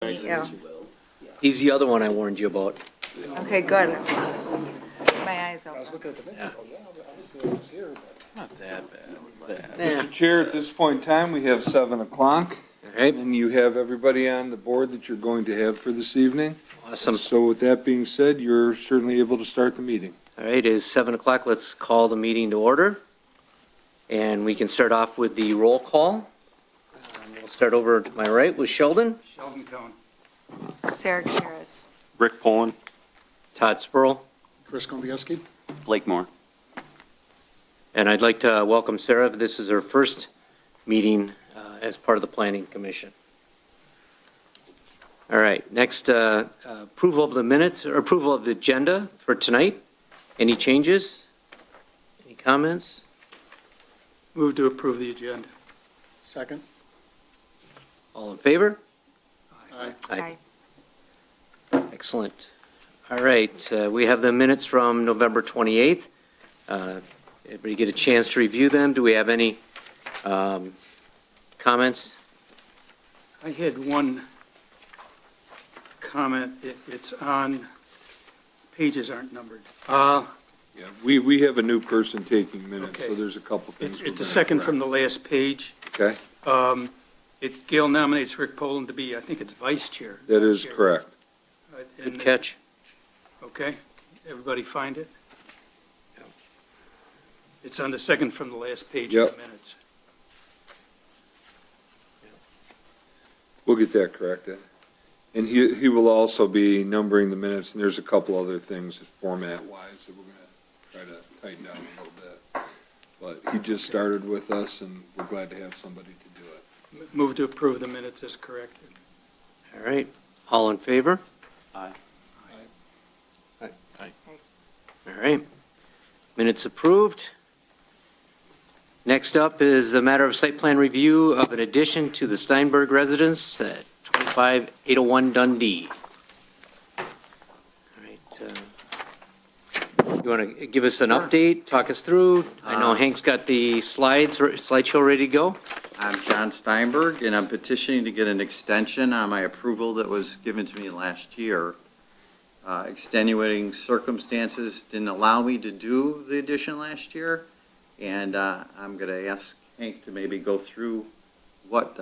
Nice to Yeah. meet you, Will. He's the other one I warned you about. Okay, good. My eyes I was open. looking at the minutes, obviously I was here, but. Not that bad. Yeah. Mr. Chair, at this point in time, we have 7 o'clock, All right, and you have everybody on the board that you're going to have for this evening. awesome. So with that being said, you're certainly able to start the meeting. All right, it is 7 o'clock. Let's call the meeting to order. And we can start off with the roll call. We'll start over to my right with Sheldon, Sheldon Cohn. Sarah Karas. Rick Poland. Todd Spurl, Chris Kondieski. Blake Moore. and I'd like to welcome Sarah. This is her first meeting as part of the Planning Commission. All right, next, approval of the minutes, or approval of the agenda for tonight. Any changes? Any comments? Move to approve the agenda. Second. All in favor? Aye. Aye. Excellent. All right, we have the minutes from November 28th. Everybody get a chance to review them? Do we have any comments? I had one comment. It's on, pages aren't numbered. Yeah, we have a new person taking minutes, so Okay. there's a couple things. It's the second from the last page. Okay, Gail nominates Rick Poland to be, I think it's vice chair. that is correct. Good catch. Okay, everybody find it? It's on the second from the last page of Yep. the minutes. We'll get that corrected. And he will also be numbering the minutes, and there's a couple other things format-wise that we're going to try to tighten down a little bit. But he just started with us, and we're glad to have somebody to do it. Move to approve the minutes as corrected. All right, all in favor? Aye. All right, minutes approved. Next up is the matter of site plan review of an addition to the Steinberg residence at 25801 Dundee. All right, you want to give us an update, talk us through? I know Hank's got the slideshow ready to go. I'm John Steinberg, and I'm petitioning to get an extension on my approval that was given to me last year. Extenuating circumstances didn't allow me to do the addition last year, and I'm going to ask Hank to maybe go through what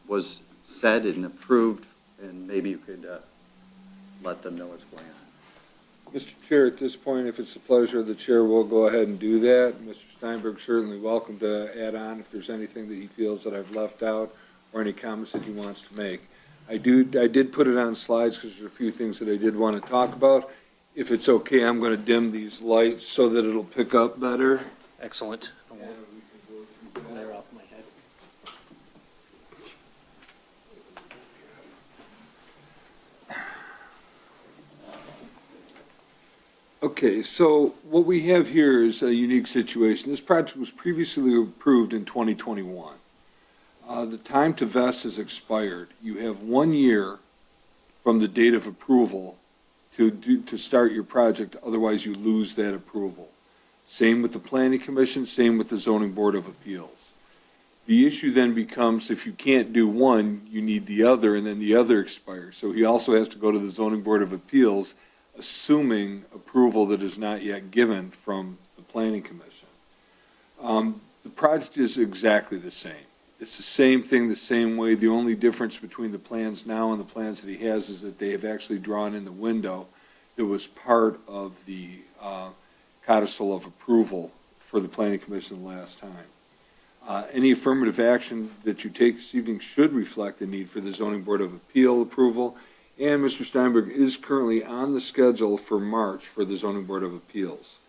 was said and approved, and maybe you could let them know what's going on. Mr. Chair, at this point, if it's the pleasure of the chair, we'll go ahead and do that. Mr. Steinberg certainly welcome to add on if there's anything that he feels that I've left out or any comments that he wants to make. I did put it on slides because there's a few things that I did want to talk about. If it's okay, I'm going to dim these lights so that it'll pick up better. Excellent. And we can go through that. Glare off my head. Okay, so what we have here is a unique situation. This project was previously approved in 2021. The time to vest has expired. You have 1 year from the date of approval to start your project, otherwise you lose that approval. Same with the Planning Commission, same with the Zoning Board of Appeals. The issue then becomes if you can't do one, you need the other, and then the other expires. So he also has to go to the Zoning Board of Appeals, assuming approval that is not yet given from the Planning Commission. The project is exactly the same. It's the same thing, the same way. The only difference between the plans now and the plans that he has is that they have actually drawn in the window that was part of the codicil of approval for the Planning Commission last time. Any affirmative action that you take this evening should reflect the need for the Zoning Board of Appeal approval, and Mr. Steinberg is currently on the schedule for March for the Zoning Board of Appeals.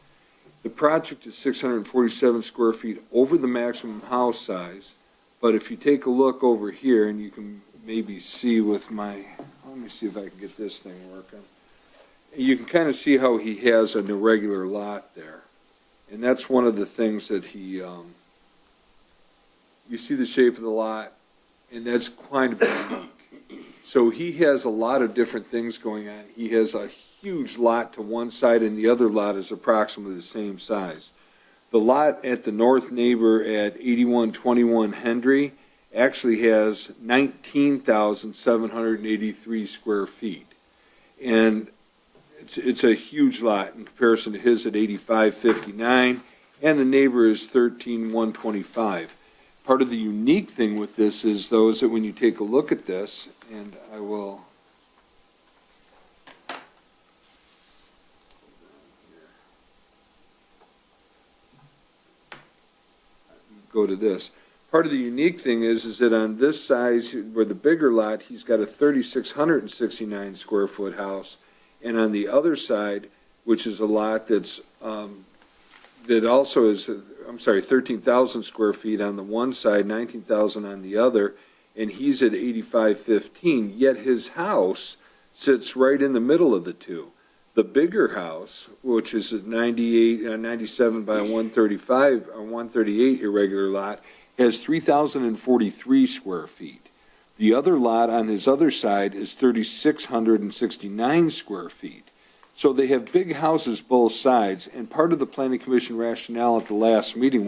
The project is 647 square feet over the maximum house size, but if you take a look over here, and you can maybe see with my, let me see if I can get this thing working. You can kind of see how he has an irregular lot there. And that's one of the things that he, you see the shape of the lot, and that's kind of unique. So he has a lot of different things going on. He has a huge lot to one side, and the other lot is approximately the same size. The lot at the north neighbor at 8121 Hendry actually has 19,783 square feet. And it's a huge lot in comparison to his at 8,559, and the neighbor is 13,125. Part of the unique thing with this is, though, is that when you take a look at this, and I will go to this. Part of the unique thing is that on this size, where the bigger lot, he's got a 3,669 square foot house. And on the other side, which is a lot that's, that also is, 13,000 square feet on the one side, 19,000 on the other, and he's at 8,515, yet his house sits right in the middle of the two. The bigger house, which is at 97 by 135, or 138 irregular lot, has 3,043 square feet. The other lot on his other side is 3,669 square feet. So they have big houses both sides, and part of the planning commission rationale at the last meeting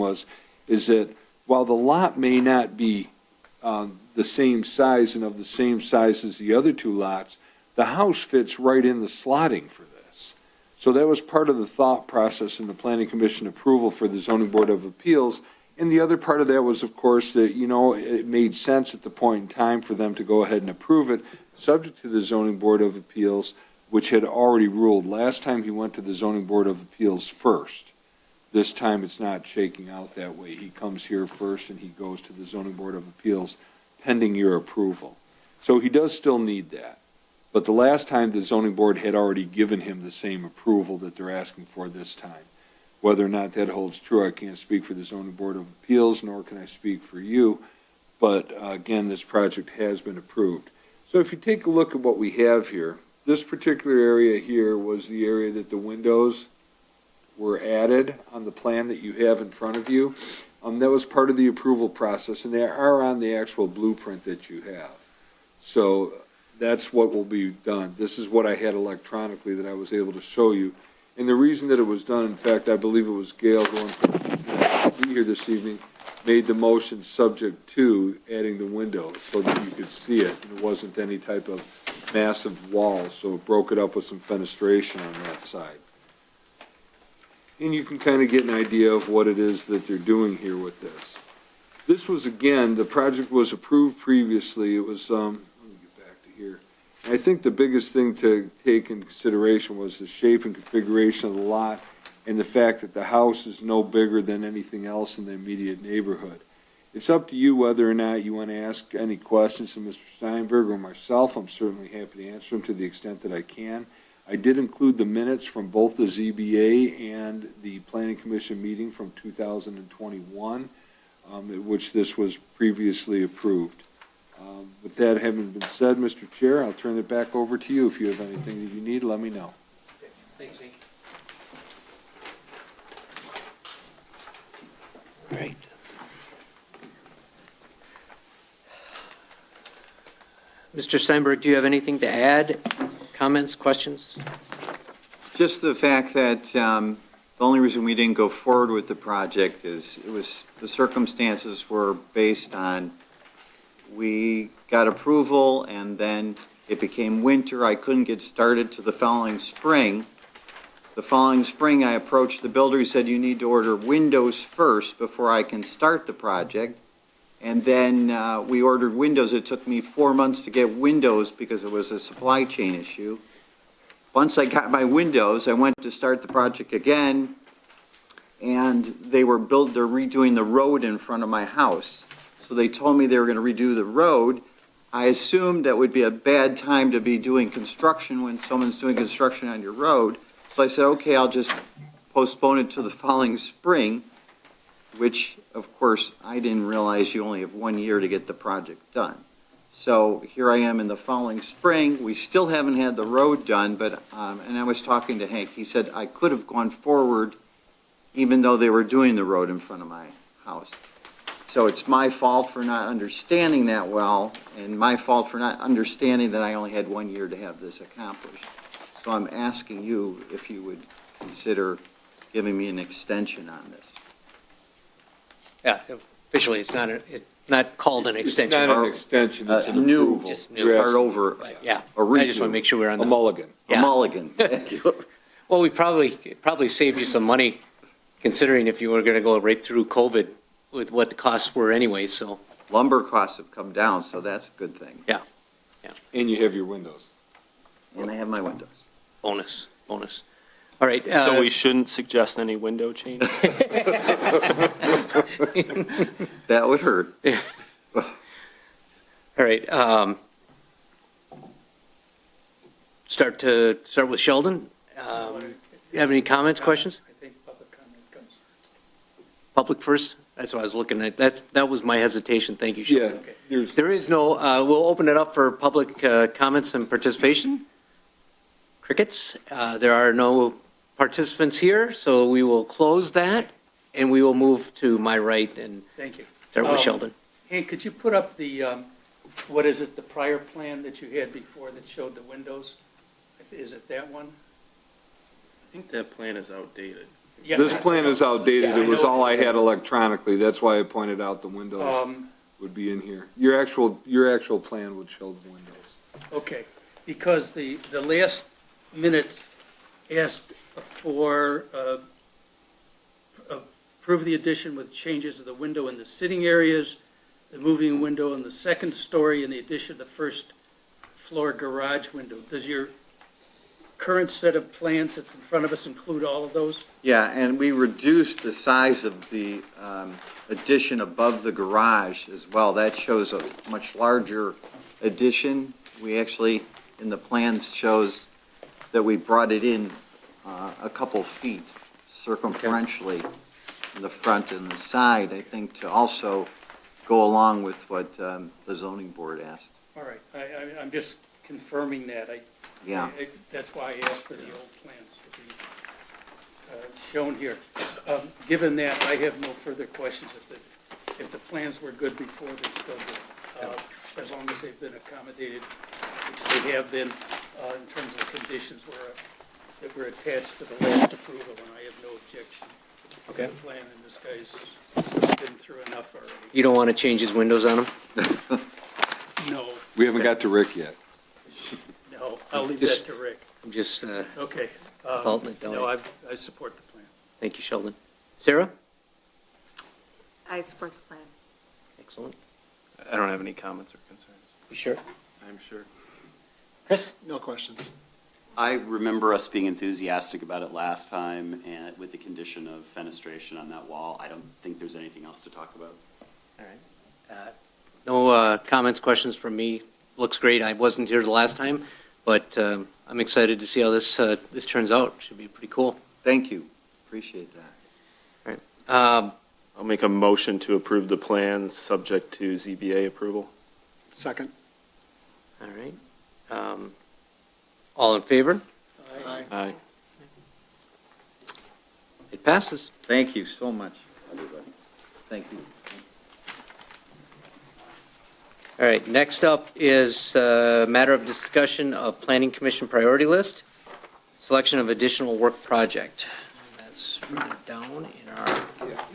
is that while the lot may not be the same size and of the same size as the other two lots, the house fits right in the slotting for this. So that was part of the thought process in the planning commission approval for the zoning board of appeals. And the other part of that was, of course, that, it made sense at the point in time for them to go ahead and approve it, subject to the zoning board of appeals, which had already ruled. Last time he went to the zoning board of appeals first. This time it's not shaking out that way. He comes here first and he goes to the zoning board of appeals pending your approval. So he does still need that. But the last time the zoning board had already given him the same approval that they're asking for this time. Whether or not that holds true, I can't speak for the zoning board of appeals, nor can I speak for you. But again, this project has been approved. So if you take a look at what we have here, this particular area here was the area that the windows were added on the plan that you have in front of you. That was part of the approval process, and they are on the actual blueprint that you have. So that's what will be done. This is what I had electronically that I was able to show you. And the reason that it was done, in fact, I believe it was Gail going to be here this evening, made the motion subject to adding the windows so that you could see it. And it wasn't any type of massive wall, so it broke it up with some fenestration on that side. And you can kind of get an idea of what it is that they're doing here with this. This was, again, the project was approved previously. It was, let me get back to here. I think the biggest thing to take in consideration was the shape and configuration of the lot and the fact that the house is no bigger than anything else in the immediate neighborhood. It's up to you whether or not you want to ask any questions to Mr. Steinberg or myself. I'm certainly happy to answer them to the extent that I can. I did include the minutes from both the ZBA and the Planning Commission meeting from 2021, at which this was previously approved. With that having been said, Mr. Chair, I'll turn it back over to you. If you have anything that you need, let me know. Thanks, Hank. All right. Mr. Steinberg, do you have anything to add? Comments, questions? Just the fact that the only reason we didn't go forward with the project is the circumstances were based on, we got approval and then it became winter. I couldn't get started to the following spring. The following spring, I approached the builder. He said, you need to order windows first before I can start the project. And then we ordered windows. It took me 4 months to get windows because it was a supply chain issue. Once I got my windows, I went to start the project again, and they're redoing the road in front of my house. So they told me they were going to redo the road. I assumed that would be a bad time to be doing construction when someone's doing construction on your road. So I said, okay, I'll just postpone it to the following spring, which, of course, I didn't realize you only have 1 year to get the project done. So here I am in the following spring. We still haven't had the road done, but, and I was talking to Hank. He said I could have gone forward even though they were doing the road in front of my house. So it's my fault for not understanding that well, and my fault for not understanding that I only had 1 year to have this accomplished. So I'm asking you if you would consider giving me an extension on this. Yeah, officially, it's not called an It's extension. not an extension, it's an New, approval. Just new. You're start asking- over, Yeah, A I just want to redo. make sure we're on A the, mulligan. a Yeah. mulligan. Thank you. well, we probably saved you some money considering if you were going to go right through COVID with what the costs were anyway, so, Lumber costs have come down, so that's a good thing. And you have your windows. And I have my windows. bonus. All right. So we shouldn't suggest any window change? That would hurt. All right. Start with Sheldon. You have any comments, questions? I think public comment comes first. Public first? That's what I was looking at. That was my hesitation. Thank you, Yeah, Sheldon. there's, There is no, we'll open it up for public comments and participation. Crickets. There are no participants here, so we will close that, and we will move to my right and Thank you. start with Sheldon. Hank, could you put up the, what is it, the prior plan that you had before that showed the windows? Is it that one? I think that plan is outdated. Yeah, this plan is outdated, Yeah, it was know. all I had electronically, that's why I pointed out the windows would be in here. Your actual plan would show the windows. Okay, because the last minutes asked for, approve the addition with changes of the window in the sitting areas, the moving window in the second story, and the addition of the first floor garage window. Does your current set of plans that's in front of us include all of those? Yeah, and we reduced the size of the addition above the garage as well. That shows a much larger addition. We actually, in the plans, shows that we brought it in a couple feet circumferentially in the front and the side, I think, to also go along with what the zoning board asked. All right, I'm just confirming that. Yeah. That's why I asked for the old plans to be shown here. Given that, I have no further questions. If the plans were good before, they're still good. As long as they've been accommodated, which they have been, in terms of the conditions that were attached to the last approval, and I have no objection to the plan, and this guy's been through enough already. You don't want to change his windows on him? No, We haven't got to Rick yet. no, I'll leave Just- that to Rick. I'm just, Okay. Faulting it, don't No, I? I support the plan. thank you, Sheldon. Sarah? I support the plan. Excellent. I don't have any comments or concerns. You sure? I'm sure. Chris? No questions. I remember us being enthusiastic about it last time, and with the condition of fenestration on that wall. I don't think there's anything else to talk about. All right. No comments, questions from me. Looks great. I wasn't here the last time, but I'm excited to see how this turns out. Should be pretty cool. Thank you. Appreciate that. I'll make a motion to approve the plans, subject to ZBA approval. Second. All right. All in favor? Aye. Aye. It passes. Thank you so much, everybody. Thank you. All right, next up is a matter of discussion of Planning Commission priority list, selection of additional work project. That's further down in our,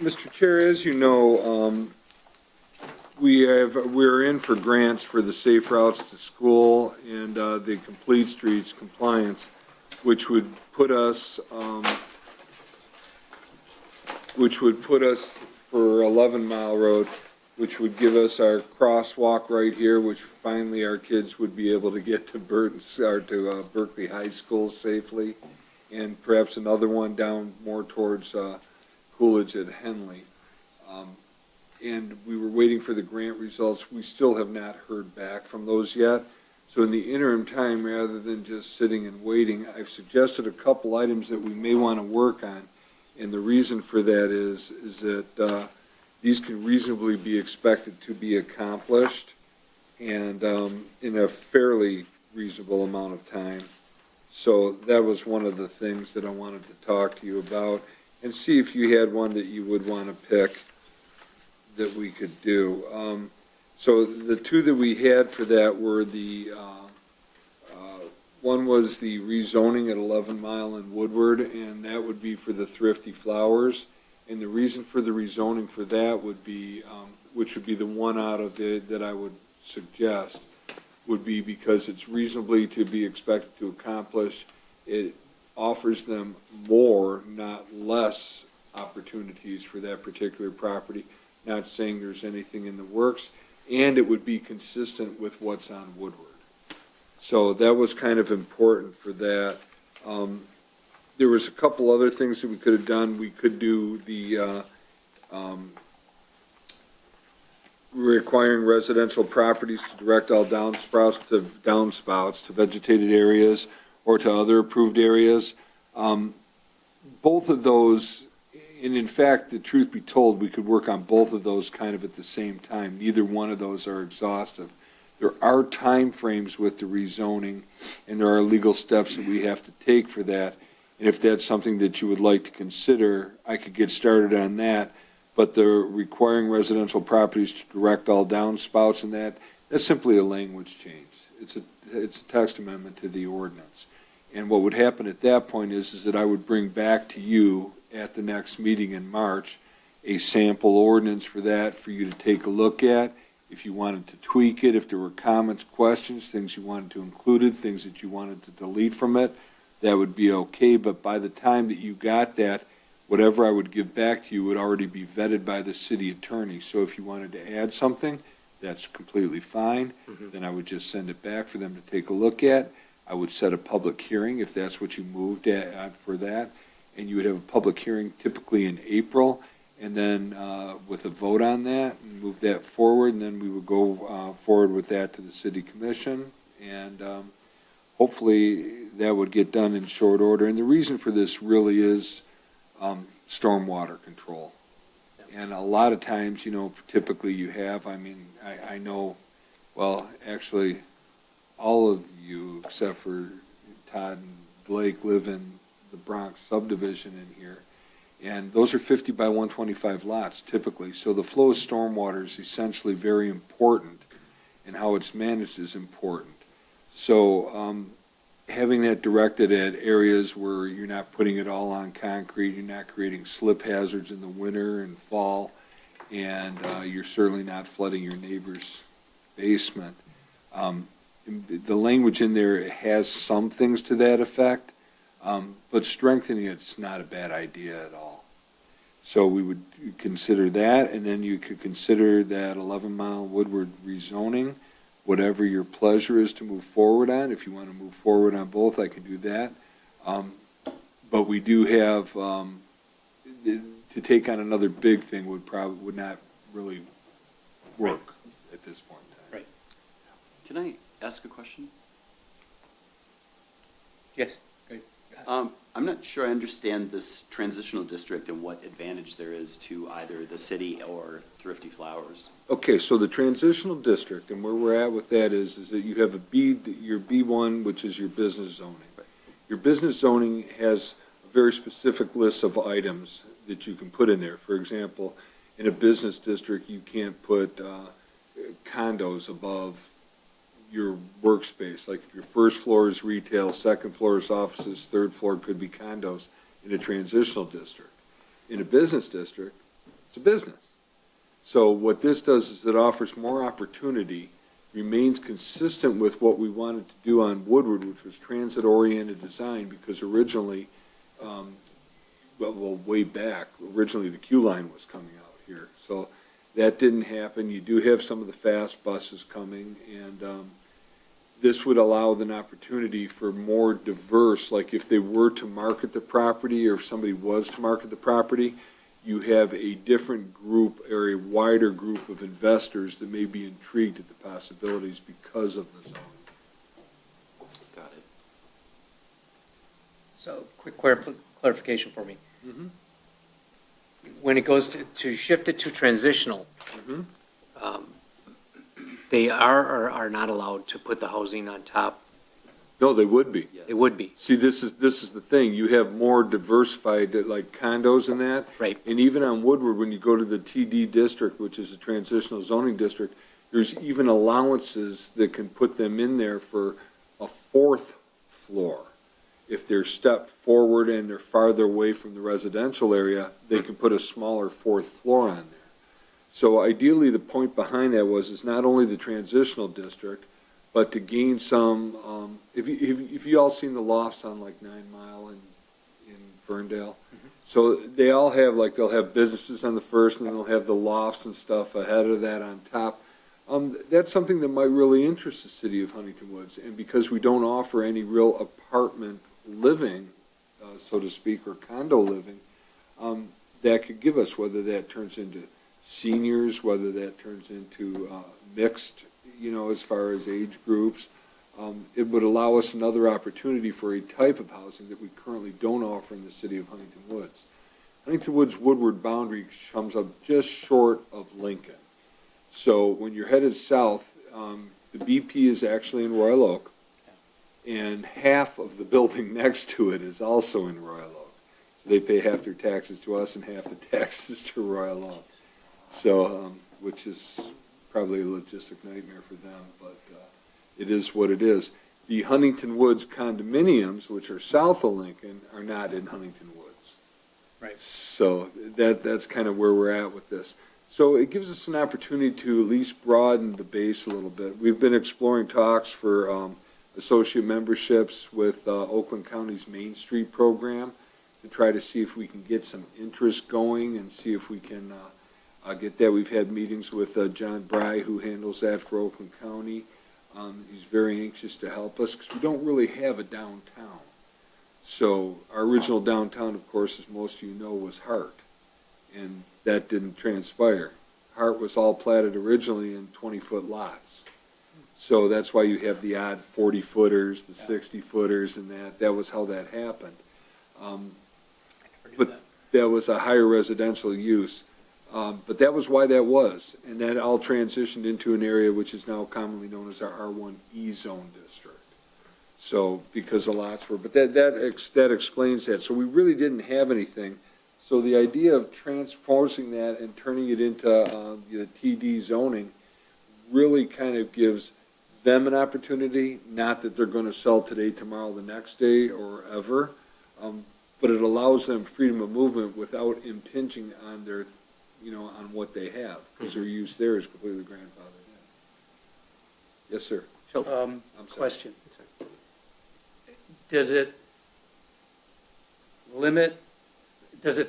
Mr. Chair, as you know, we're in for grants for the Safe Routes to School and the Complete Streets compliance, which would put us for 11 Mile Road, which would give us our crosswalk right here, which finally our kids would be able to get to Berkeley High School safely, and perhaps another one down more towards Coolidge at Henley. And we were waiting for the grant results. We still have not heard back from those yet. So in the interim time, rather than just sitting and waiting, I've suggested a couple items that we may want to work on. And the reason for that is that these can reasonably be expected to be accomplished and in a fairly reasonable amount of time. So that was one of the things that I wanted to talk to you about and see if you had one that you would want to pick that we could do. So the two that we had for that were one was the rezoning at 11 Mile and Woodward, and that would be for the Thrifty Flowers. And the reason for the rezoning for that would be, which would be the one out of that I would suggest, would be because it's reasonably to be expected to accomplish. It offers them more, not less, opportunities for that particular property. Not saying there's anything in the works, and it would be consistent with what's on Woodward. So that was kind of important for that. There was a couple other things that we could have done. We could do the requiring residential properties to direct all downspouts to vegetated areas or to other approved areas. Both of those, and in fact, the truth be told, we could work on both of those kind of at the same time. Neither one of those are exhaustive. There are timeframes with the rezoning, and there are legal steps that we have to take for that. And if that's something that you would like to consider, I could get started on that. But the requiring residential properties to direct all downspouts and that's simply a language change. It's a text amendment to the ordinance. And what would happen at that point is that I would bring back to you at the next meeting in March a sample ordinance for that, for you to take a look at. If you wanted to tweak it, if there were comments, questions, things you wanted to include, things that you wanted to delete from it, that would be okay. But by the time that you got that, whatever I would give back to you would already be vetted by the city attorney. So if you wanted to add something, that's completely fine. Then I would just send it back for them to take a look at. I would set a public hearing if that's what you moved at for that. And you would have a public hearing typically in April, and then with a vote on that, and move that forward, and then we would go forward with that to the city commission. And hopefully that would get done in short order. And the reason for this really is stormwater control. And a lot of times, typically you have, I know, well, actually, all of you, except for Todd and Blake, live in the Bronx subdivision in here. And those are 50 by 125 lots typically. So the flow of stormwater is essentially very important, and how it's managed is important. So having that directed at areas where you're not putting it all on concrete, you're not creating slip hazards in the winter and fall, and you're certainly not flooding your neighbor's basement. The language in there has some things to that effect, but strengthening it's not a bad idea at all. So we would consider that, and then you could consider that 11-mile Woodward rezoning, whatever your pleasure is to move forward on. If you want to move forward on both, I can do that. But we do have, to take on another big thing would not really work at this point in time. Can I ask a question? Yes. I'm not sure I understand this transitional district and what advantage there is to either the city or Thrifty Flowers. Okay, so the transitional district, and where we're at with that is that you have your B1, which is your business zoning. Right. Your business zoning has a very specific list of items that you can put in there. For example, in a business district, you can't put condos above your workspace. Like if your first floor is retail, second floor is offices, third floor could be condos in a transitional district. In a business district, it's a business. So what this does is it offers more opportunity, remains consistent with what we wanted to do on Woodward, which was transit-oriented design, because originally, way back, originally the Q line was coming out here. So that didn't happen. You do have some of the fast buses coming, and this would allow an opportunity for more diverse, like if they were to market the property, or if somebody was to market the property, you have a different group or a wider group of investors that may be intrigued at the possibilities because of the zoning. Got it. So, quick clarification for me. When it goes to shift it to transitional, they are or are not allowed to put the housing on top? No, they would be. Yes. It would be. See, this is the thing. You have more diversified, like condos and that. Right. And even on Woodward, when you go to the TD district, which is a transitional zoning district, there's even allowances that can put them in there for a fourth floor. If they're stepped forward and they're farther away from the residential area, they can put a smaller fourth floor on there. So ideally, the point behind that was, is not only the transitional district, but to gain some, if you all seen the lofts on like 9 Mile in Ferndale? So they all have, like, they'll have businesses on the first, and then they'll have the lofts and stuff ahead of that on top. That's something that might really interest the city of Huntington Woods, and because we don't offer any real apartment living, so to speak, or condo living, that could give us, whether that turns into seniors, whether that turns into mixed, as far as age groups, it would allow us another opportunity for a type of housing that we currently don't offer in the city of Huntington Woods. Huntington Woods' woodward boundary comes up just short of Lincoln. So when you're headed south, the BP is actually in Royal Oak, and half of the building next to it is also in Royal Oak. So they pay half their taxes to us and half the taxes to Royal Oak. So, which is probably a logistic nightmare for them, but it is what it is. The Huntington Woods condominiums, which are south of Lincoln, are not in Huntington Woods. Right. So that's kind of where we're at with this. So it gives us an opportunity to at least broaden the base a little bit. We've been exploring talks for associate memberships with Oakland County's Main Street program to try to see if we can get some interest going and see if we can get that. We've had meetings with John Bry, who handles that for Oakland County. He's very anxious to help us because we don't really have a downtown. So our original downtown, of course, as most of you know, was Hart, and that didn't transpire. Hart was all platted originally in 20-foot lots. So that's why you have the odd 40-footers, the 60-footers, and that was how that happened. But that was a higher residential use. But that was why that was, and that all transitioned into an area which is now commonly known as our R1E zone district. So, because the lots were, but that explains that. So we really didn't have anything. So the idea of transposing that and turning it into the TD zoning really kind of gives them an opportunity, not that they're going to sell today, tomorrow, the next day, or ever, but it allows them freedom of movement without impinging on their on what they have, because their use there is completely grandfathered in. Yes, sir. I'm sorry. Question. Does it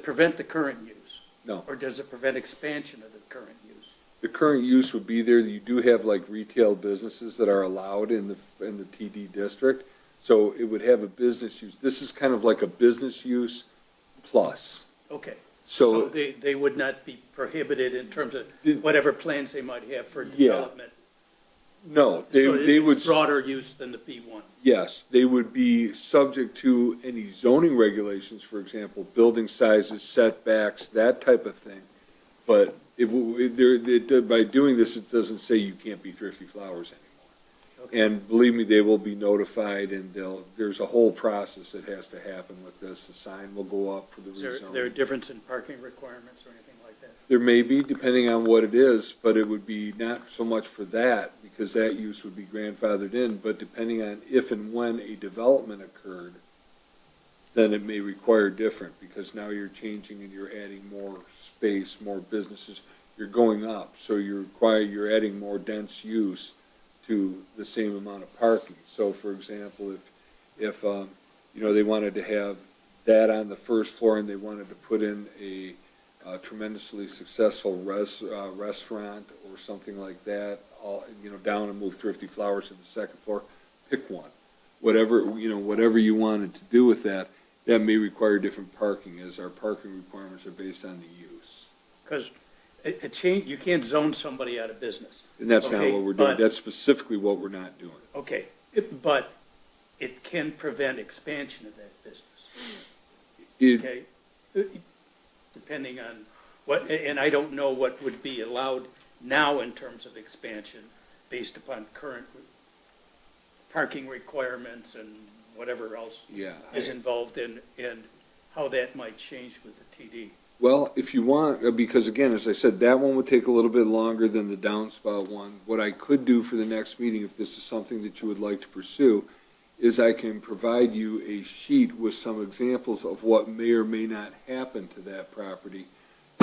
prevent the current use? No. Or does it prevent expansion of the current use? The current use would be there. You do have like retail businesses that are allowed in the TD district, so it would have a business use. This is kind of like a business use plus. Okay. So they would not be prohibited in terms of whatever plans they might have for Yeah. development? no, So they would. it's broader use than the B1? Yes, they would be subject to any zoning regulations, for example, building sizes, setbacks, that type of thing. But by doing this, it doesn't say you can't be Thrifty Flowers anymore. Okay. And believe me, they will be notified, and there's a whole process that has to happen with this. The sign will go up for the Is there a rezoning. difference in parking requirements or anything like that? There may be, depending on what it is, but it would be not so much for that, because that use would be grandfathered in, but depending on if and when a development occurred, then it may require different, because now you're changing and you're adding more space, more businesses, you're going up, so you're adding more dense use to the same amount of parking. So for example, if they wanted to have that on the first floor and they wanted to put in a tremendously successful restaurant or something like that, down and move Thrifty Flowers to the second floor, pick one. Whatever you wanted to do with that, that may require different parking, as our parking requirements are based on the use. Because a change, you can't zone somebody out of business. And that's not Okay, what we're doing. but- That's specifically what we're not doing. Okay, but it can prevent expansion of that business, okay? Depending on what, and I don't know what would be allowed now in terms of expansion based upon current parking requirements and whatever else Yeah. is involved in how that might change with the TD. Well, if you want, because again, as I said, that one would take a little bit longer than the downspout one. What I could do for the next meeting, if this is something that you would like to pursue, is I can provide you a sheet with some examples of what may or may not happen to that property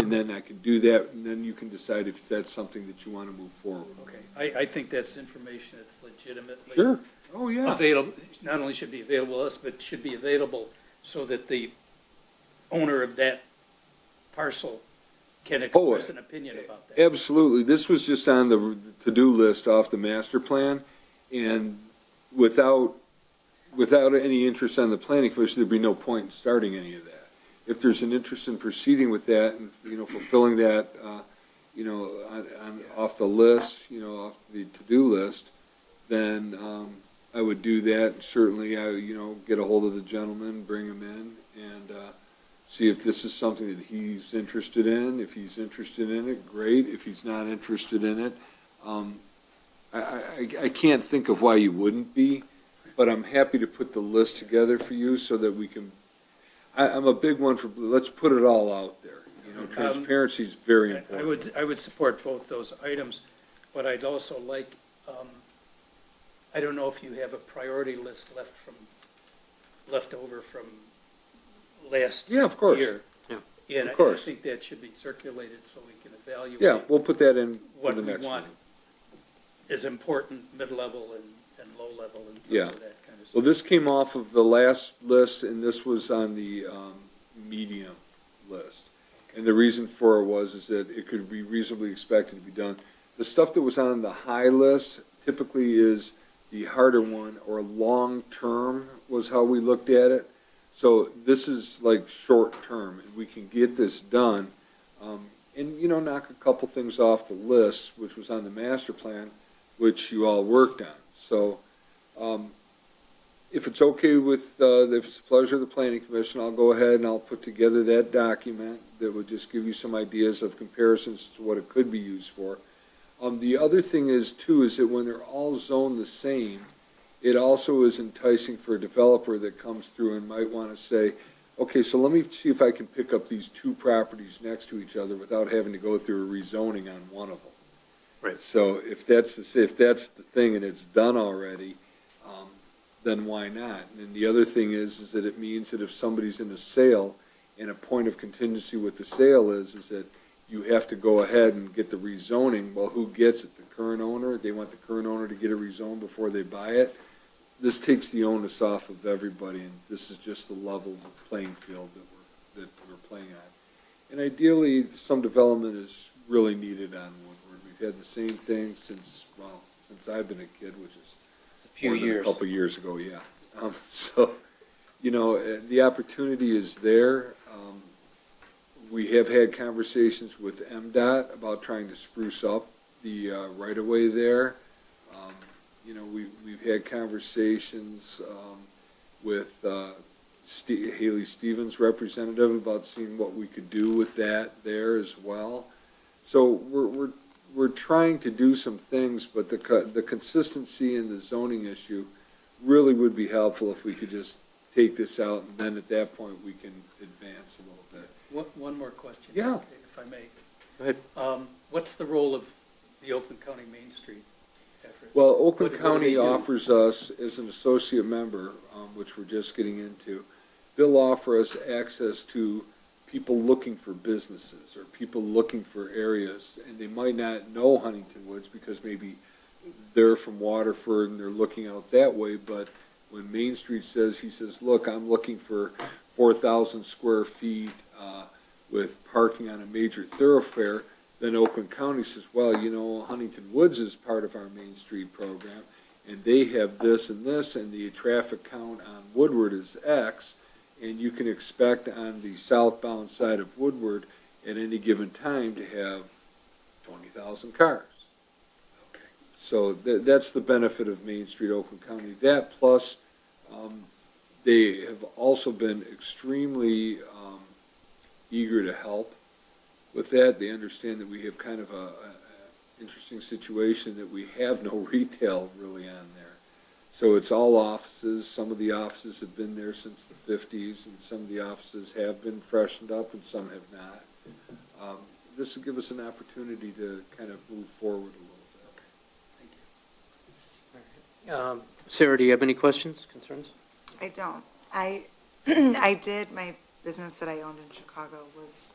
and then I can do that, and then you can decide if that's something that you want to move forward with. Okay, I think that's information that's legitimately. Sure. Oh, yeah. Available, not only should be available to us, but should be available so that the owner of that parcel can express an opinion about that. Absolutely. This was just on the to-do list off the master plan, and without any interest on the planning commission, there'd be no point in starting any of that. If there's an interest in proceeding with that and, fulfilling that, off the list, off the to-do list, then, I would do that. Certainly, get a hold of the gentleman, bring him in, and, see if this is something that he's interested in. If he's interested in it, great. If he's not interested in it, I can't think of why you wouldn't be, but I'm happy to put the list together for you so that we can, I'm a big one for, let's put it all out there. Transparency is very important. I would support both those items, but I'd also like, I don't know if you have a priority list left over from last year. Yeah, of course. And Of I course. think that should be circulated so we can evaluate. Yeah, we'll put that in for What the we next want meeting. is important, mid-level and low-level and Yeah. that kind of stuff. Well, this came off of the last list, and this was on the medium list. And the reason for it is that it could be reasonably expected to be done. The stuff that was on the high list typically is the harder one, or long-term was how we looked at it. So this is like short-term, and we can get this done, and, knock a couple things off the list, which was on the master plan, which you all worked on. So, if it's okay with, if it's the pleasure of the planning commission, I'll go ahead and I'll put together that document that would just give you some ideas of comparisons to what it could be used for. The other thing is too, is that when they're all zoned the same, it also is enticing for a developer that comes through and might want to say, okay, so let me see if I can pick up these two properties next to each other without having to go through a rezoning on one of them. Right. So if that's the thing and it's done already, then why not? And the other thing is that it means that if somebody's in a sale, and a point of contingency with the sale is that you have to go ahead and get the rezoning. Well, who gets it? The current owner? They want the current owner to get a rezone before they buy it. This takes the onus off of everybody, and this is just the level playing field that we're playing on. And ideally, some development is really needed on Woodward. We've had the same thing since I've been a kid, which is It's a few more than years. a couple years ago, yeah. So, the opportunity is there. We have had conversations with MDOT about trying to spruce up the right-of-way there. We've had conversations with Haley Stevens' representative about seeing what we could do with that there as well. So we're trying to do some things, but the consistency in the zoning issue really would be helpful if we could just take this out, and then at that point, we can advance a little bit. One more question. Yeah. If I may. Go ahead. What's the role of the Oakland County Main Street effort? Well, Oakland What do County they do? offers us, as an associate member, which we're just getting into, they'll offer us access to people looking for businesses or people looking for areas, and they might not know Huntington Woods because maybe they're from Waterford and they're looking out that way, but when Main Street he says, look, I'm looking for 4,000 square feet with parking on a major thoroughfare, then Oakland County says, well, Huntington Woods is part of our Main Street program, and they have this and this, and the traffic count on Woodward is X, and you can expect on the southbound side of Woodward at any given time to have 20,000 cars. Okay. So that's the benefit of Main Street, Oakland County. That plus, they have also been extremely eager to help with that. They understand that we have kind of a interesting situation that we have no retail really on there. So it's all offices. Some of the offices have been there since the 50s, and some of the offices have been freshened up, and some have not. This will give us an opportunity to kind of move forward a little bit. Sarah, do you have any questions, concerns? I don't. I did, my business that I owned in Chicago was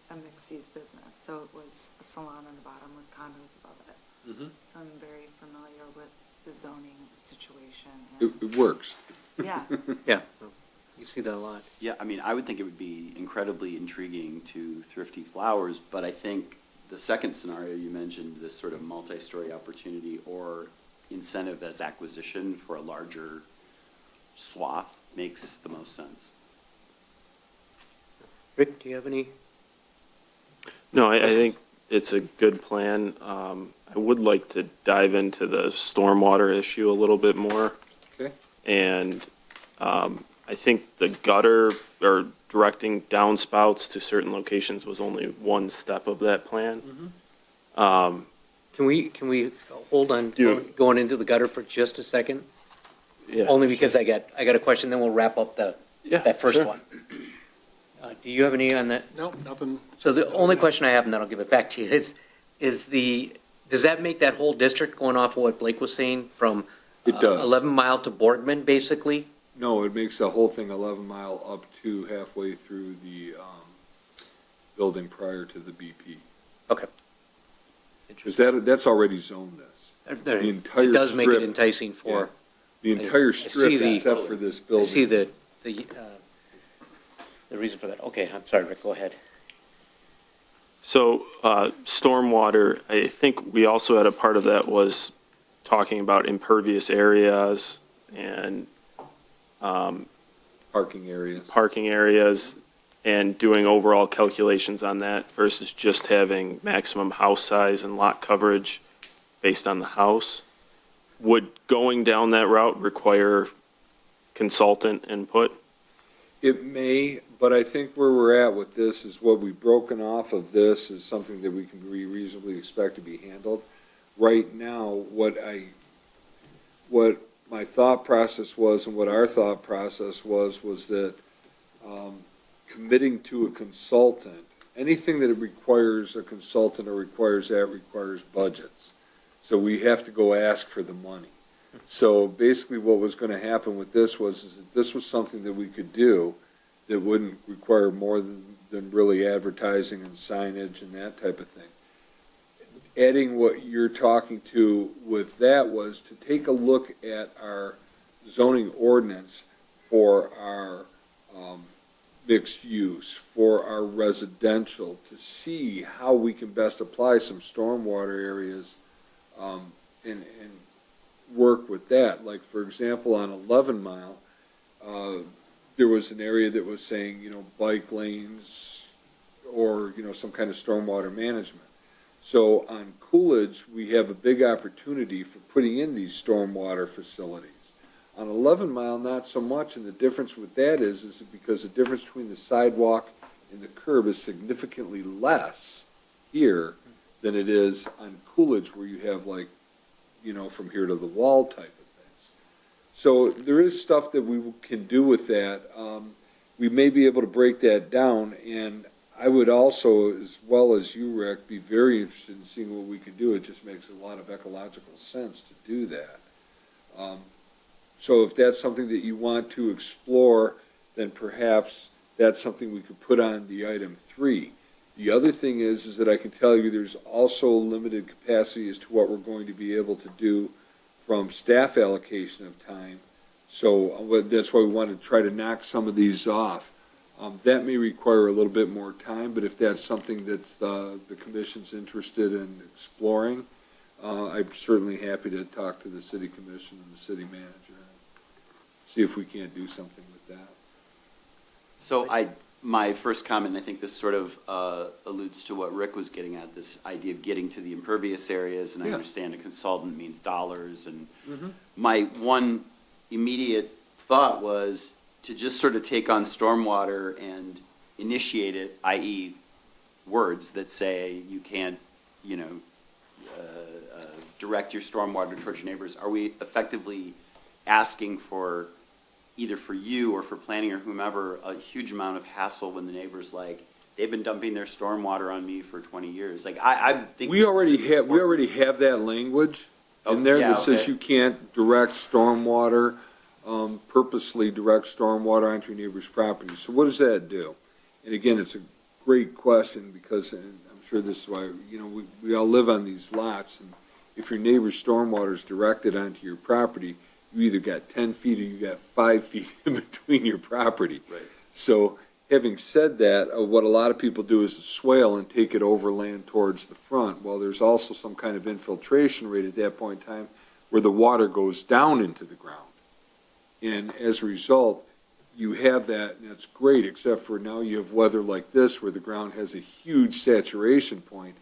a mixed-use business, so it was a salon on the bottom with condos above it. So I'm very familiar with the zoning situation. It works. Yeah, Yeah, you see that a lot. Yeah, I mean, I would think it would be incredibly intriguing to Thrifty Flowers, but I think the second scenario you mentioned, this sort of multi-story opportunity or incentive as acquisition for a larger swath makes the most sense. Rick, do you have any? No, I think it's a good plan. I would like to dive into the stormwater issue a little bit more. Okay. And I think the gutter or directing downspouts to certain locations was only one step of that plan. Can we hold on Do- going into the gutter for just a second? Yeah. Only because I got a question, then we'll wrap up Yeah, that first sure. one. Do you have any on that? No, nothing. So the only question I have, and then I'll give it back to you, does that make that whole district, going off of what Blake was saying, from It does. 11 Mile to Boardman, basically? No, it makes the whole thing 11 Mile up to halfway through the building prior to the BP. Okay. Because that's already zoned this. The entire It does make it strip- enticing for, The entire I strip, see the- except for this I building. see the reason for that. Okay, I'm sorry, Rick, go ahead. So, stormwater, I think we also had a part of that was talking about impervious areas and Parking areas. parking areas and doing overall calculations on that versus just having maximum house size and lot coverage based on the house. Would going down that route require consultant input? It may, but I think where we're at with this is what we've broken off of this is something that we can reasonably expect to be handled. Right now, what my thought process was and what our thought process was that committing to a consultant, anything that requires a consultant or requires budgets. So we have to go ask for the money. So basically what was going to happen with this is that this was something that we could do that wouldn't require more than really advertising and signage and that type of thing. Adding what you're talking to with that was to take a look at our zoning ordinance for our mixed use, for our residential, to see how we can best apply some stormwater areas and work with that. Like, for example, on 11 Mile, there was an area that was saying, bike lanes or, some kind of stormwater management. So on Coolidge, we have a big opportunity for putting in these stormwater facilities. On 11 Mile, not so much, and the difference with that is because the difference between the sidewalk and the curb is significantly less here than it is on Coolidge, where you have from here to the wall type of things. So there is stuff that we can do with that. We may be able to break that down, and I would also, as well as you, Rick, be very interested in seeing what we can do. It just makes a lot of ecological sense to do that. So if that's something that you want to explore, then perhaps that's something we could put on the item 3. The other thing is that I can tell you there's also limited capacity as to what we're going to be able to do from staff allocation of time. So that's why we want to try to knock some of these off. That may require a little bit more time, but if that's something that the commission's interested in exploring, I'm certainly happy to talk to the city commission and the city manager and see if we can't do something with that. So my first comment, I think this sort of alludes to what Rick was getting at, this idea of getting to the impervious areas, and I Yeah. understand a consultant means dollars, and my one immediate thought was to just sort of take on stormwater and initiate it, i.e. words that say you can't, direct your stormwater towards your neighbors. Are we effectively asking for, either for you or for planning or whomever, a huge amount of hassle when the neighbor's like, they've been dumping their stormwater on me for 20 years? Like, I think. We already have that language in there yeah, that says okay. you can't direct stormwater, purposely direct stormwater onto your neighbor's property. So what does that do? And again, it's a great question, because, and I'm sure this is why, we all live on these lots, and if your neighbor's stormwater is directed onto your property, you either got 10 feet or you got 5 feet in between your property. Right. So, having said that, what a lot of people do is a swale and take it overland towards the front. Well, there's also some kind of infiltration rate at that point in time where the water goes down into the ground. And as a result, you have that, and that's great, except for now you have weather like this where the ground has a huge saturation point,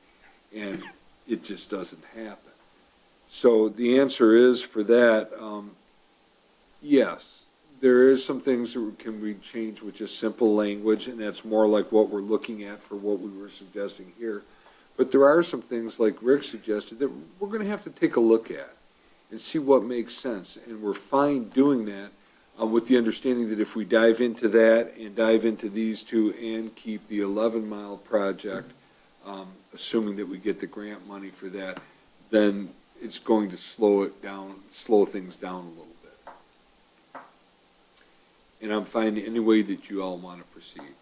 and it just doesn't happen. So the answer is for that, yes, there is some things that can be changed with just simple language, and that's more like what we're looking at for what we were suggesting here. But there are some things, like Rick suggested, that we're gonna have to take a look at and see what makes sense, and we're fine doing that, with the understanding that if we dive into that and dive into these two and keep the 11-mile project, assuming that we get the grant money for that, then it's going to slow things down a little bit. And I'm fine any way that you all want to proceed.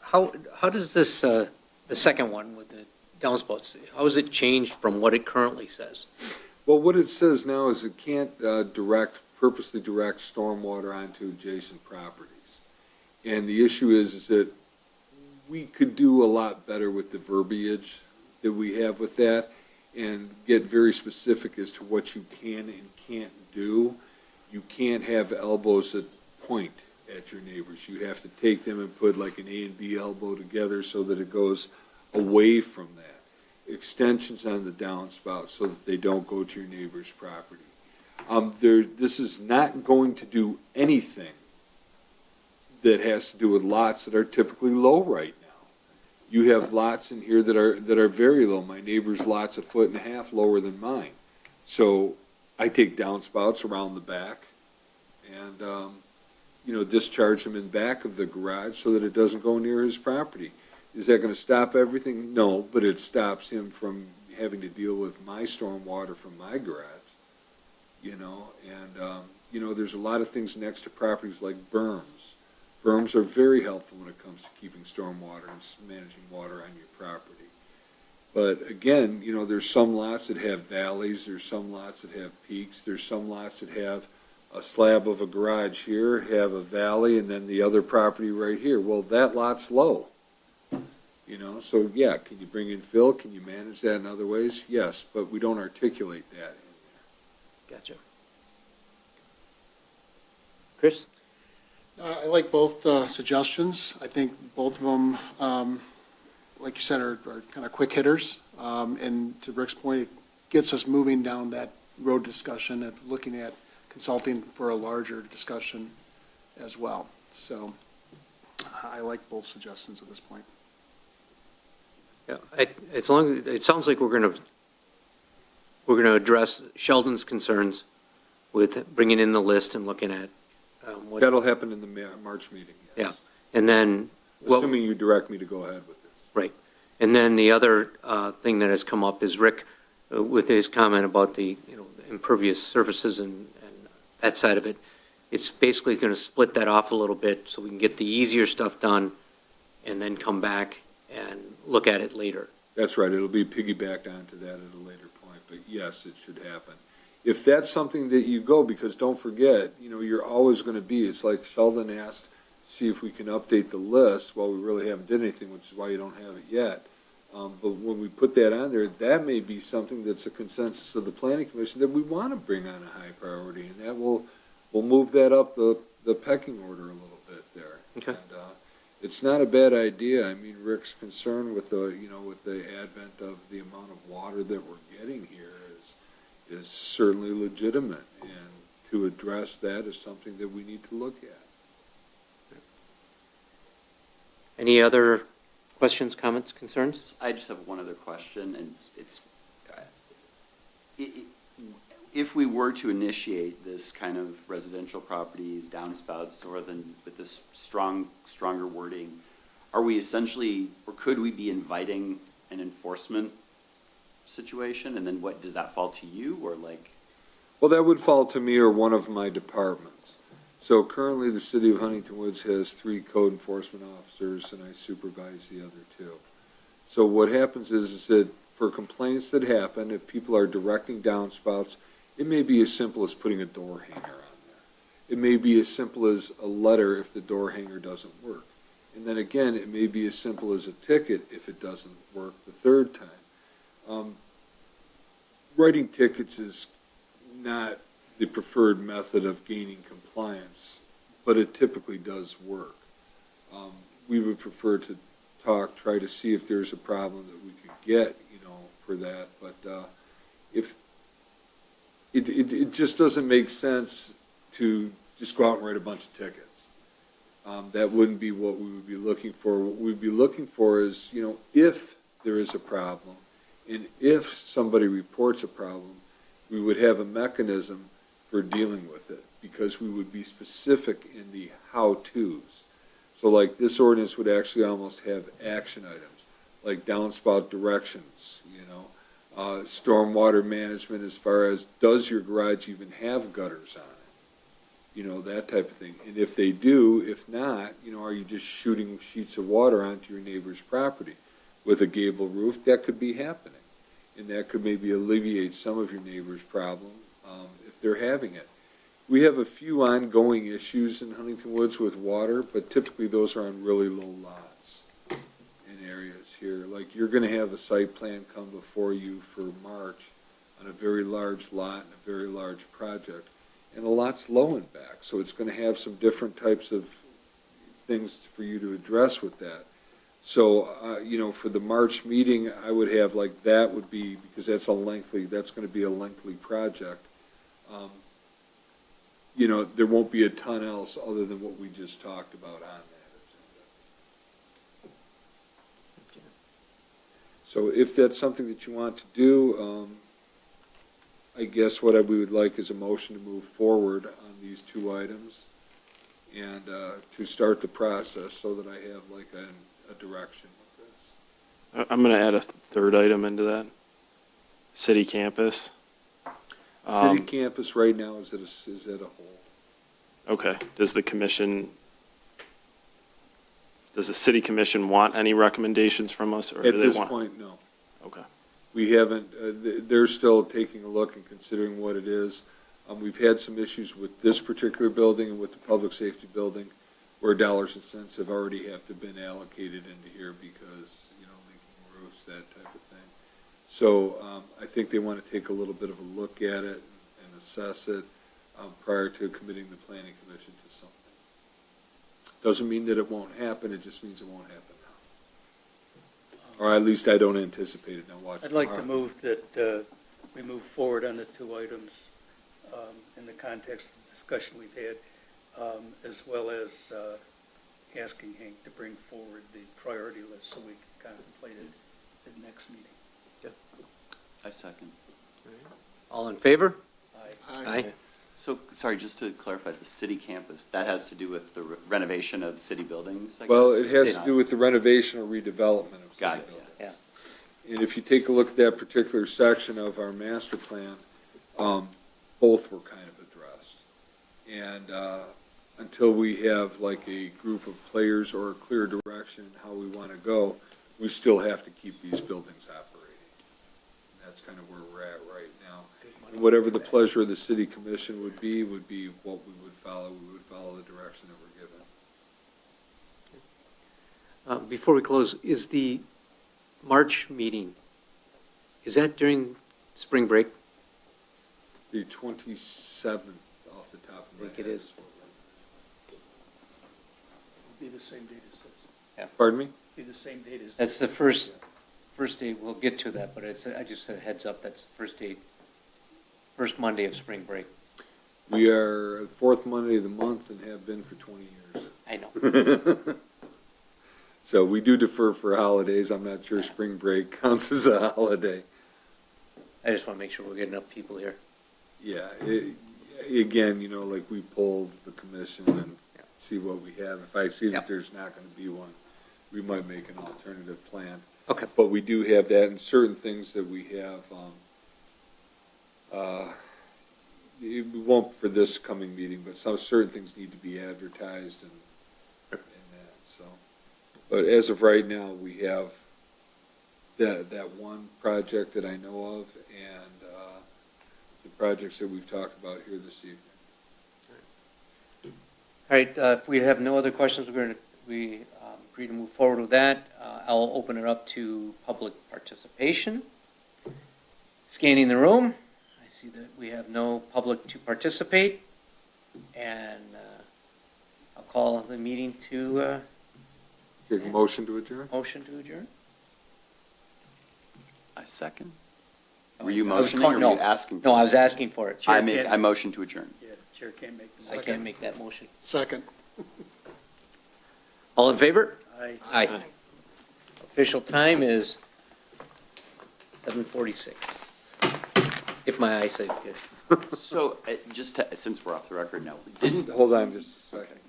How does this, the second one with the downspouts, how is it changed from what it currently says? Well, what it says now is it can't purposely direct stormwater onto adjacent properties. And the issue is that we could do a lot better with the verbiage that we have with that and get very specific as to what you can and can't do. You can't have elbows that point at your neighbors. You have to take them and put like an A and B elbow together so that it goes away from that. Extensions on the downspout so that they don't go to your neighbor's property. This is not going to do anything that has to do with lots that are typically low right now. You have lots in here that are very low. My neighbor's lot's 1.5 feet lower than mine. So I take downspouts around the back and, discharge them in back of the garage so that it doesn't go near his property. Is that going to stop everything? No, but it stops him from having to deal with my stormwater from my garage, there's a lot of things next to properties like berms. Berms are very helpful when it comes to keeping stormwater and managing water on your property. But again, there's some lots that have valleys, there's some lots that have peaks, there's some lots that have a slab of a garage here, have a valley, and then the other property right here. Well, that lot's low. So yeah, can you bring in fill? Can you manage that in other ways? Yes, but we don't articulate that in there. Gotcha. Chris? I like both suggestions. I think both of them, like you said, are kind of quick hitters. And to Rick's point, it gets us moving down that road discussion of looking at consulting for a larger discussion as well. So I like both suggestions at this point. Yeah, it sounds like we're gonna address Sheldon's concerns with bringing in the list and looking at, what. That'll happen in the March meeting, yes. Yeah, and then. Assuming you direct me to go ahead with this. Right. And then the other thing that has come up is Rick, with his comment about the, impervious surfaces and that side of it. It's basically going to split that off a little bit so we can get the easier stuff done and then come back and look at it later. That's right, it'll be piggybacked onto that at a later point, but yes, it should happen. If that's something that you go, because don't forget, you're always going to be, it's like Sheldon asked, see if we can update the list. Well, we really haven't done anything, which is why you don't have it yet. But when we put that on there, that may be something that's a consensus of the planning commission that we want to bring on a high priority, and that will move that up the pecking order a little bit there. Okay. And, it's not a bad idea. I mean, Rick's concern with the advent of the amount of water that we're getting here is certainly legitimate, and to address that is something that we need to look at. Any other questions, comments, concerns? I just have one other question, and if we were to initiate this kind of residential properties, downspouts, or then with this stronger wording, are we essentially, or could we be inviting an enforcement situation? And then what, does that fall to you, or like? Well, that would fall to me or one of my departments. So currently, the city of Huntington Woods has 3 code enforcement officers, and I supervise the other 2. So what happens is that for complaints that happen, if people are directing downspouts, it may be as simple as putting a door hanger on there. It may be as simple as a letter if the door hanger doesn't work. And then again, it may be as simple as a ticket if it doesn't work the third time. Writing tickets is not the preferred method of gaining compliance, but it typically does work. We would prefer to try to see if there's a problem that we could get, for that, but if, it just doesn't make sense to just go out and write a bunch of tickets. That wouldn't be what we would be looking for. What we'd be looking for is, if there is a problem, and if somebody reports a problem, we would have a mechanism for dealing with it, because we would be specific in the how-tos. So like this ordinance would actually almost have action items, like downspout directions, stormwater management as far as, does your garage even have gutters on it? That type of thing. And if they do, if not, are you just shooting sheets of water onto your neighbor's property? With a gable roof, that could be happening. And that could maybe alleviate some of your neighbor's problem, if they're having it. We have a few ongoing issues in Huntington Woods with water, but typically those are on really low lots in areas here. Like, you're gonna have a site plan come before you for March on a very large lot and a very large project. And the lot's low and back, so it's gonna have some different types of things for you to address with that. So, for the March meeting, I would have that would be, because that's gonna be a lengthy project. There won't be a ton else other than what we just talked about on that agenda. So if that's something that you want to do, I guess what we would like is a motion to move forward on these 2 items and to start the process so that I have a direction with this. I'm going to add a third item into that. City campus. City campus right now is at a hold. Okay. Does the city commission want any recommendations from us, or At do they this want? point, no. Okay. We haven't, they're still taking a look and considering what it is. We've had some issues with this particular building and with the public safety building where dollars and cents have already been allocated into here because, leaking roofs, that type of thing. So I think they want to take a little bit of a look at it and assess it prior to committing the planning commission to something. Doesn't mean that it won't happen, it just means it won't happen now. Or at least I don't anticipate it now, watch I'd like to tomorrow. move that we move forward on the 2 items in the context of the discussion we've had, as well as asking Hank to bring forward the priority list so we can contemplate it at the next meeting. I second. All in favor? Aye. So, sorry, just to clarify, the city campus, that has to do with the renovation of city buildings, I guess? Well, it has to Not- do with the renovation or redevelopment of Got city it, buildings. Yeah. And if you take a look at that particular section of our master plan, both were kind of addressed. And until we have a group of players or a clear direction in how we want to go, we still have to keep these buildings operating. And that's kind of where we're at right now. And whatever the pleasure of the city commission would be what we would follow. We would follow the direction that we're given. Before we close, is the March meeting, is that during spring break? The 27th off the top of my I think head. it is. Be the same date as this. Pardon me? Be the same date as. That's the first date, we'll get to that, but I just a heads up, that's the first Monday of spring break. We are 4th Monday of the month and have been for 20 years. I know. So we do defer for holidays. I'm not sure spring break counts as a holiday. I just want to make sure we're getting enough people here. Yeah, again, we poll the commission and see what we have. If I see Yeah. that there's not going to be one, we might make an alternative plan. Okay. But we do have that and certain things that we have, we won't for this coming meeting, but some, certain things need to be advertised and that, so. But as of right now, we have that one project that I know of and, the projects that we've talked about here this evening. All right, if we have no other questions, we agree to move forward with that. I'll open it up to public participation. Scanning the room, I see that we have no public to participate, and I'll call the meeting to Take a motion to adjourn? motion to adjourn. I second. Were you I was motioning calling- or no. were you asking? No, I was asking for it. I motion to adjourn. Yeah, the chair can't make the I can't make that motion. Second. All in favor? Aye. Aye. Official time is 7:46. If my eyesight's good. So, just to, since we're off the record now, didn't Hold on just a second.